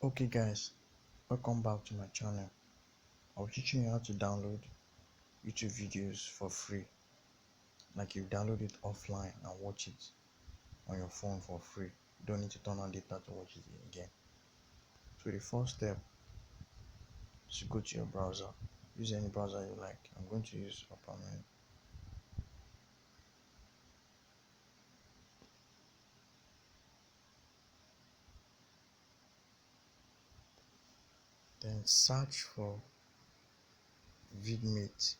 Okay guys, welcome back to my channel. I'll teach you how to download YouTube videos for free. Like you download it offline and watch it on your phone for free. You don't need to turn on data to watch it again. So the first step is to go to your browser. Use any browser you like. I'm going to use Opera Mini. Then search for vidmate.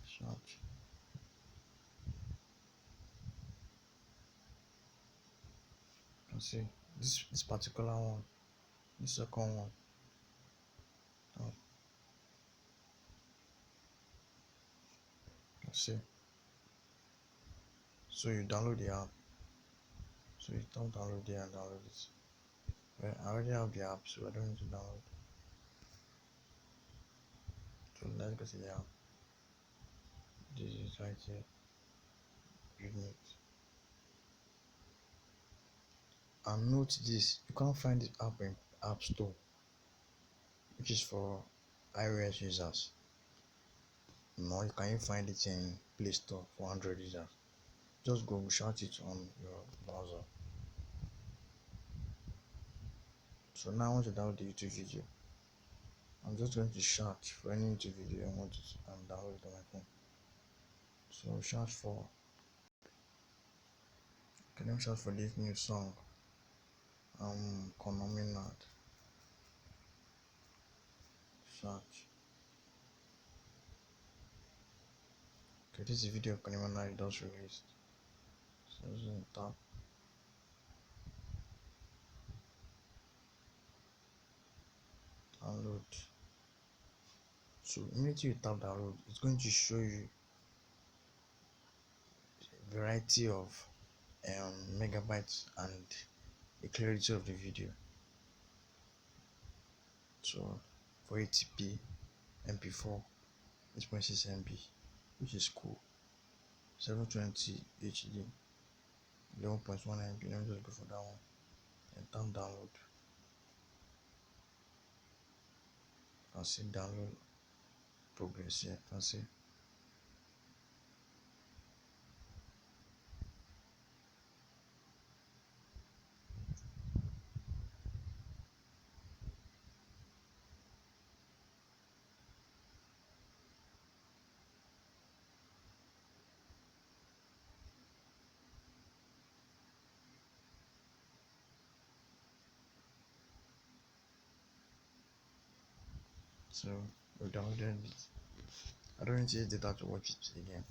Search. You can see this particular one, this second one. You can see. So you download the app. So you don't download it and download it. Well, I already have the app, so I don't need to download. So let's go to the app. This is right here. Unit. And note this: you can't find this app in App Store, which is for iOS users. No, you can't find it in Play Store for Android users. Just go search it on your browser. So now I want to download the YouTube video. I'm just going to search for any YouTube video I want to download it on my phone. So search for. Can you search for this new song? Konominat. Search. Okay, this is a video Konominat just released. So tap. Download. So immediately you tap download, it's going to show you a variety of megabytes and the clarity of the video. So for 80p, MP4, 8.6 MB, which is cool. 720 HD, 11.1 MB. Let me just go for that one and tap download. You can see download progress here. You can see. So we downloaded it. I don't need to use data to watch it again.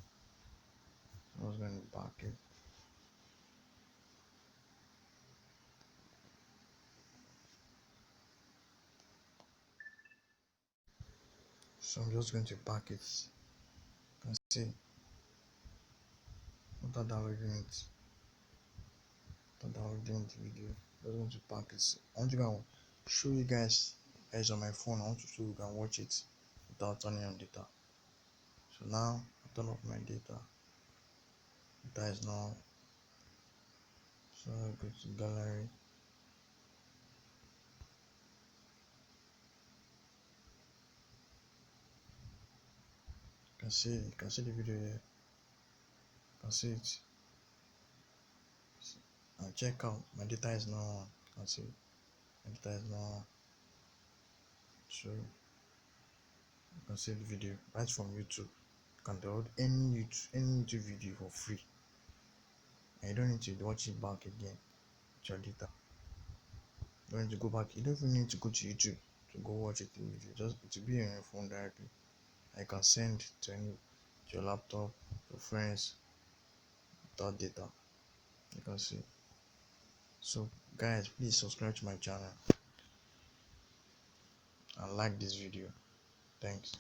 I was going to back it. So I'm just going to back it. You can see after downloading it. Downloading the video. I just want to pack it. I want to go show you guys on my phone. I want to show you can watch it without turning on data. So now I turn off my data. Data is now. So I go to gallery. You can see the video here. You can see it. And check out my data is now on. You can see my data is now on. So you can see the video right from YouTube. You can download any YouTube video for free. And you don't need to watch it back again with your data. You don't need to go back. You don't even need to go to YouTube to go watch it in video. Just to be on your phone directly. I can send to your laptop, your friends without data. You can see. So guys, please subscribe to my channel and like this video. Thanks.